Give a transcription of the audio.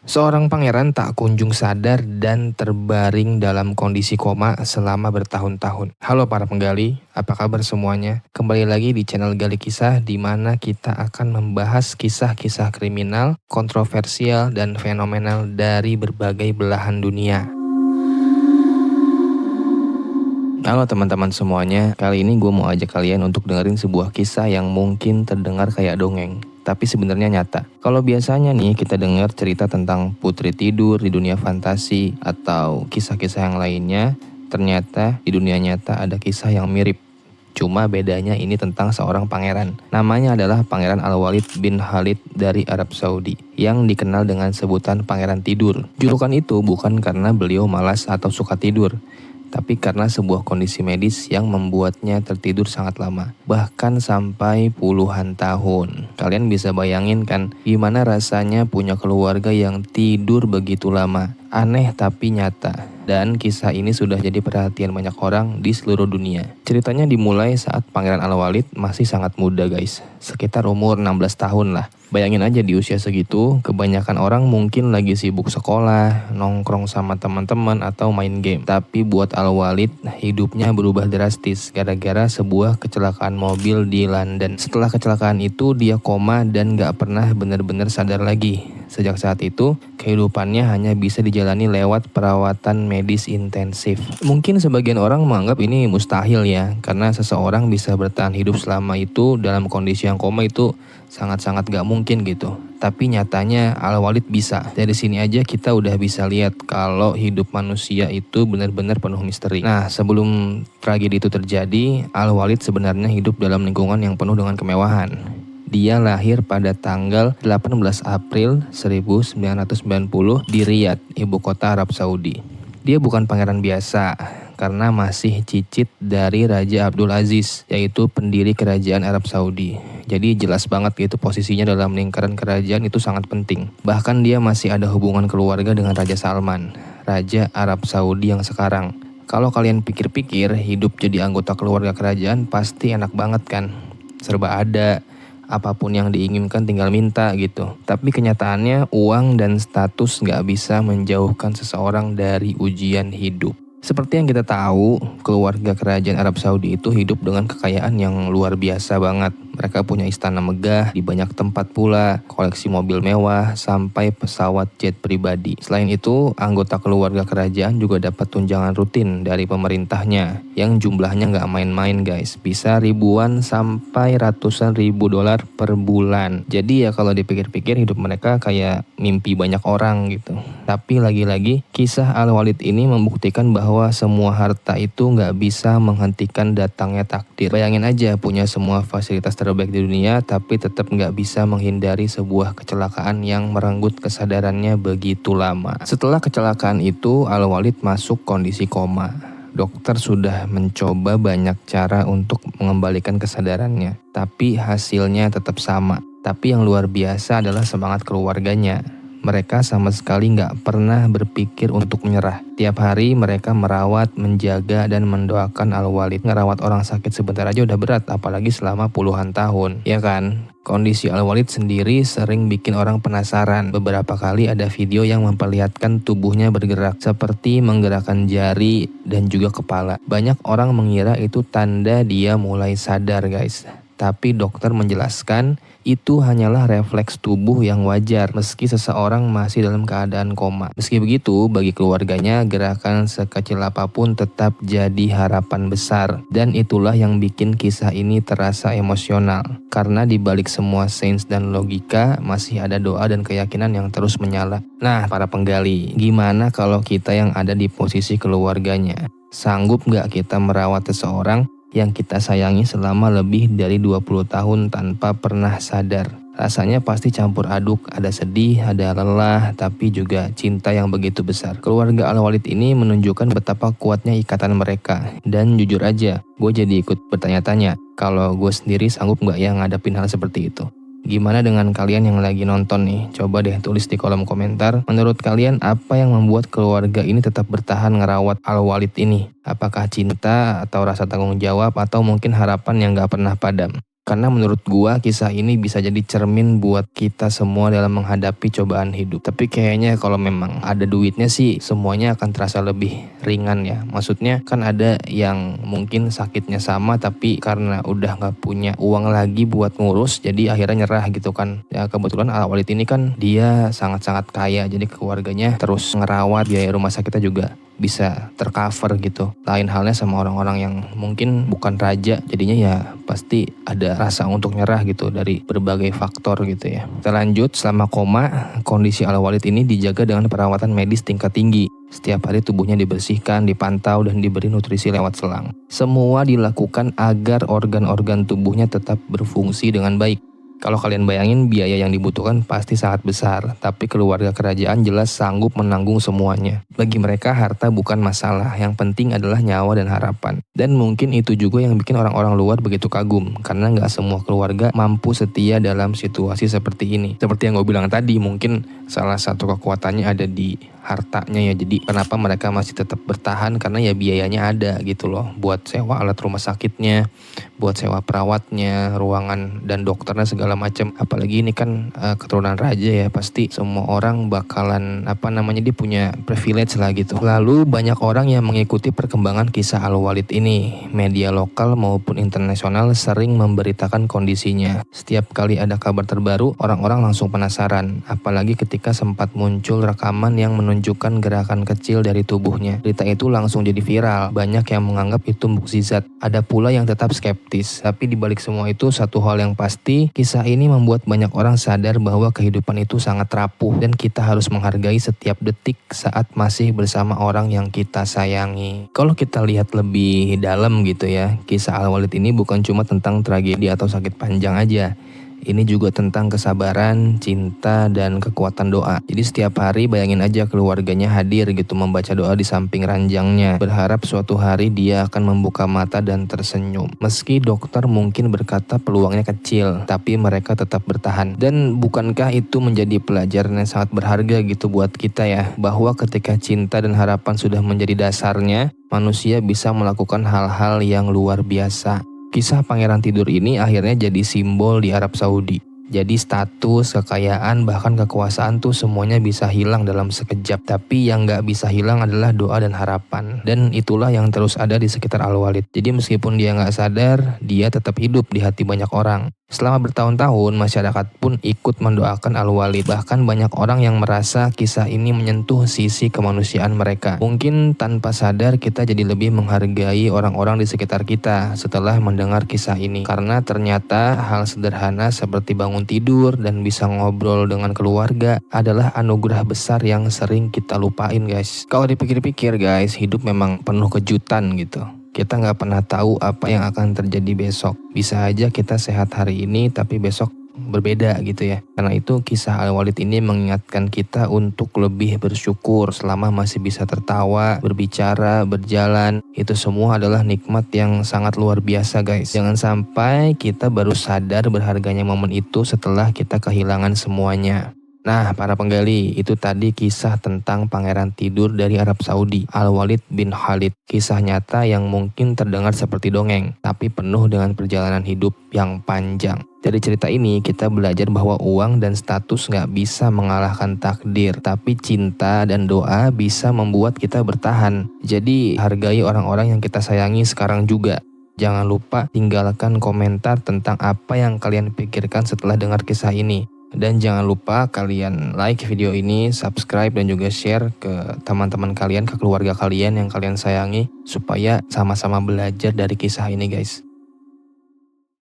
Seorang pangeran tak kunjung sadar dan terbaring dalam kondisi koma selama bertahun-tahun. Halo para penggali, apa kabar semuanya? Kembali lagi di channel Gali Kisah, di mana kita akan membahas kisah-kisah kriminal, kontroversial, dan fenomenal dari berbagai belahan dunia. Halo teman-teman semuanya, kali ini gue mau ajak kalian untuk dengerin sebuah kisah yang mungkin terdengar kayak dongeng, tapi sebenarnya nyata. Kalau biasanya nih kita dengar cerita tentang putri tidur di dunia fantasi atau kisah-kisah yang lainnya, ternyata di dunia nyata ada kisah yang mirip. Cuma bedanya ini tentang seorang pangeran. Namanya adalah Pangeran Al-Walid bin Khalid dari Arab Saudi, yang dikenal dengan sebutan Pangeran Tidur. Julukan itu bukan karena beliau malas atau suka tidur, tapi karena sebuah kondisi medis yang membuatnya tertidur sangat lama, bahkan sampai puluhan tahun. Kalian bisa bayangin kan, gimana rasanya punya keluarga yang tidur begitu lama? Aneh tapi nyata. Dan kisah ini sudah jadi perhatian banyak orang di seluruh dunia. Ceritanya dimulai saat Pangeran Al-Walid masih sangat muda guys, sekitar umur 16 tahun lah. Bayangin aja di usia segitu, kebanyakan orang mungkin lagi sibuk sekolah, nongkrong sama teman-teman atau main game. Tapi buat Al-Walid, hidupnya berubah drastis gara-gara sebuah kecelakaan mobil di London. Setelah kecelakaan itu, dia koma dan gak pernah benar-benar sadar lagi. Sejak saat itu, kehidupannya hanya bisa dijalani lewat perawatan medis intensif. Mungkin sebagian orang menganggap ini mustahil ya, karena seseorang bisa bertahan hidup selama itu dalam kondisi yang koma itu sangat-sangat gak mungkin gitu. Tapi nyatanya Al-Walid bisa. Dari sini aja kita udah bisa lihat kalau hidup manusia itu benar-benar penuh misteri. Nah, sebelum tragedi itu terjadi, Al-Walid sebenarnya hidup dalam lingkungan yang penuh dengan kemewahan. Dia lahir pada tanggal 18 April 1990 di Riyadh, ibu kota Arab Saudi. Dia bukan pangeran biasa karena masih cicit dari Raja Abdul Aziz, yaitu pendiri kerajaan Arab Saudi. Jadi jelas banget gitu posisinya dalam lingkaran kerajaan itu sangat penting. Bahkan dia masih ada hubungan keluarga dengan Raja Salman, Raja Arab Saudi yang sekarang. Kalau kalian pikir-pikir, hidup jadi anggota keluarga kerajaan pasti enak banget kan? Serba ada, apapun yang diinginkan tinggal minta gitu. Tapi kenyataannya uang dan status gak bisa menjauhkan seseorang dari ujian hidup. Seperti yang kita tahu, keluarga kerajaan Arab Saudi itu hidup dengan kekayaan yang luar biasa banget. Mereka punya istana megah di banyak tempat pula, koleksi mobil mewah, sampai pesawat jet pribadi. Selain itu, anggota keluarga kerajaan juga dapat tunjangan rutin dari pemerintahnya, yang jumlahnya nggak main-main guys. Bisa ribuan sampai ratusan ribu dolar per bulan. Jadi ya kalau dipikir-pikir hidup mereka kayak mimpi banyak orang gitu. Tapi lagi-lagi, kisah Al-Walid ini membuktikan bahwa semua harta itu nggak bisa menghentikan datangnya takdir. Bayangin aja punya semua fasilitas terbaik di dunia, tapi tetap nggak bisa menghindari sebuah kecelakaan yang merenggut kesadarannya begitu lama. Setelah kecelakaan itu, Al-Walid masuk kondisi koma. Dokter sudah mencoba banyak cara untuk mengembalikan kesadarannya, tapi hasilnya tetap sama. Tapi yang luar biasa adalah semangat keluarganya. Mereka sama sekali nggak pernah berpikir untuk menyerah. Tiap hari mereka merawat, menjaga, dan mendoakan Al-Walid. Ngerawat orang sakit sebentar aja udah berat, apalagi selama puluhan tahun. Ya kan? Kondisi Al-Walid sendiri sering bikin orang penasaran. Beberapa kali ada video yang memperlihatkan tubuhnya bergerak, seperti menggerakkan jari dan juga kepala. Banyak orang mengira itu tanda dia mulai sadar guys. Tapi dokter menjelaskan itu hanyalah refleks tubuh yang wajar meski seseorang masih dalam keadaan koma. Meski begitu, bagi keluarganya gerakan sekecil apapun tetap jadi harapan besar. Dan itulah yang bikin kisah ini terasa emosional. Karena di balik semua sains dan logika masih ada doa dan keyakinan yang terus menyala. Nah, para penggali, gimana kalau kita yang ada di posisi keluarganya? Sanggup gak kita merawat seseorang yang kita sayangi selama lebih dari 20 tahun tanpa pernah sadar? Rasanya pasti campur aduk, ada sedih, ada lelah, tapi juga cinta yang begitu besar. Keluarga Al-Walid ini menunjukkan betapa kuatnya ikatan mereka. Dan jujur aja, gue jadi ikut bertanya-tanya, kalau gue sendiri sanggup gak ya ngadepin hal seperti itu? Gimana dengan kalian yang lagi nonton nih? Coba deh tulis di kolom komentar. Menurut kalian apa yang membuat keluarga ini tetap bertahan ngerawat Al-Walid ini? Apakah cinta atau rasa tanggung jawab atau mungkin harapan yang gak pernah padam? Karena menurut gua kisah ini bisa jadi cermin buat kita semua dalam menghadapi cobaan hidup. Tapi kayaknya kalau memang ada duitnya sih semuanya akan terasa lebih ringan ya. Maksudnya kan ada yang mungkin sakitnya sama tapi karena udah gak punya uang lagi buat ngurus jadi akhirnya nyerah gitu kan. Ya kebetulan Al-Walid ini kan dia sangat-sangat kaya, jadi keluarganya terus ngerawat, biaya rumah sakitnya juga bisa tercover gitu. Lain halnya sama orang-orang yang mungkin bukan raja, jadinya ya pasti ada rasa untuk nyerah gitu dari berbagai faktor gitu ya. Kita lanjut, selama koma, kondisi Al-Walid ini dijaga dengan perawatan medis tingkat tinggi. Setiap hari tubuhnya dibersihkan, dipantau, dan diberi nutrisi lewat selang. Semua dilakukan agar organ-organ tubuhnya tetap berfungsi dengan baik. Kalau kalian bayangin biaya yang dibutuhkan pasti sangat besar, tapi keluarga kerajaan jelas sanggup menanggung semuanya. Bagi mereka harta bukan masalah, yang penting adalah nyawa dan harapan. Dan mungkin itu juga yang bikin orang-orang luar begitu kagum, karena nggak semua keluarga mampu setia dalam situasi seperti ini. Seperti yang gue bilang tadi, mungkin salah satu kekuatannya ada di hartanya ya. Jadi kenapa mereka masih tetap bertahan, karena ya biayanya ada gitu loh, buat sewa alat rumah sakitnya, buat sewa perawatnya, ruangan dan dokternya segala macam. Apalagi ini kan keturunan raja ya, pasti semua orang bakalan dia punya privilege lah gitu. Lalu banyak orang yang mengikuti perkembangan kisah Al-Walid ini. Media lokal maupun internasional sering memberitakan kondisinya. Setiap kali ada kabar terbaru, orang-orang langsung penasaran, apalagi ketika sempat muncul rekaman yang menunjukkan gerakan kecil dari tubuhnya. Berita itu langsung jadi viral. Banyak yang menganggap itu mukjizat. Ada pula yang tetap skeptis. Tapi dibalik semua itu, satu hal yang pasti, kisah ini membuat banyak orang sadar bahwa kehidupan itu sangat rapuh dan kita harus menghargai setiap detik saat masih bersama orang yang kita sayangi. Kalau kita lihat lebih dalam gitu ya, kisah Al-Walid ini bukan cuma tentang tragedi atau sakit panjang aja. Ini juga tentang kesabaran, cinta, dan kekuatan doa. Jadi setiap hari bayangin aja keluarganya hadir gitu membaca doa di samping ranjangnya. Berharap suatu hari dia akan membuka mata dan tersenyum. Meski dokter mungkin berkata peluangnya kecil, tapi mereka tetap bertahan. Dan bukankah itu menjadi pelajaran yang sangat berharga gitu buat kita ya? Bahwa ketika cinta dan harapan sudah menjadi dasarnya, manusia bisa melakukan hal-hal yang luar biasa. Kisah Pangeran Tidur ini akhirnya jadi simbol di Arab Saudi. Jadi status, kekayaan, bahkan kekuasaan tuh semuanya bisa hilang dalam sekejap. Tapi yang gak bisa hilang adalah doa dan harapan. Dan itulah yang terus ada di sekitar Al-Walid. Jadi meskipun dia gak sadar, dia tetap hidup di hati banyak orang. Selama bertahun-tahun, masyarakat pun ikut mendoakan Al-Walid. Bahkan banyak orang yang merasa kisah ini menyentuh sisi kemanusiaan mereka. Mungkin tanpa sadar kita jadi lebih menghargai orang-orang di sekitar kita setelah mendengar kisah ini. Karena ternyata hal sederhana seperti bangun tidur dan bisa ngobrol dengan keluarga adalah anugerah besar yang sering kita lupain guys. Kalau dipikir-pikir guys, hidup memang penuh kejutan gitu. Kita nggak pernah tahu apa yang akan terjadi besok. Bisa aja kita sehat hari ini tapi besok berbeda gitu ya. Karena itu kisah Al-Walid ini mengingatkan kita untuk lebih bersyukur selama masih bisa tertawa, berbicara, berjalan. Itu semua adalah nikmat yang sangat luar biasa guys. Jangan sampai kita baru sadar berharganya momen itu setelah kita kehilangan semuanya. Nah, para penggali, itu tadi kisah tentang Pangeran Tidur dari Arab Saudi, Al-Walid bin Khalid. Kisah nyata yang mungkin terdengar seperti dongeng, tapi penuh dengan perjalanan hidup yang panjang. Dari cerita ini, kita belajar bahwa uang dan status gak bisa mengalahkan takdir, tapi cinta dan doa bisa membuat kita bertahan. Jadi, hargai orang-orang yang kita sayangi sekarang juga. Jangan lupa tinggalkan komentar tentang apa yang kalian pikirkan setelah dengar kisah ini. Dan jangan lupa kalian like video ini, subscribe dan juga share ke teman-teman kalian, ke keluarga kalian yang kalian sayangi, supaya sama-sama belajar dari kisah ini guys.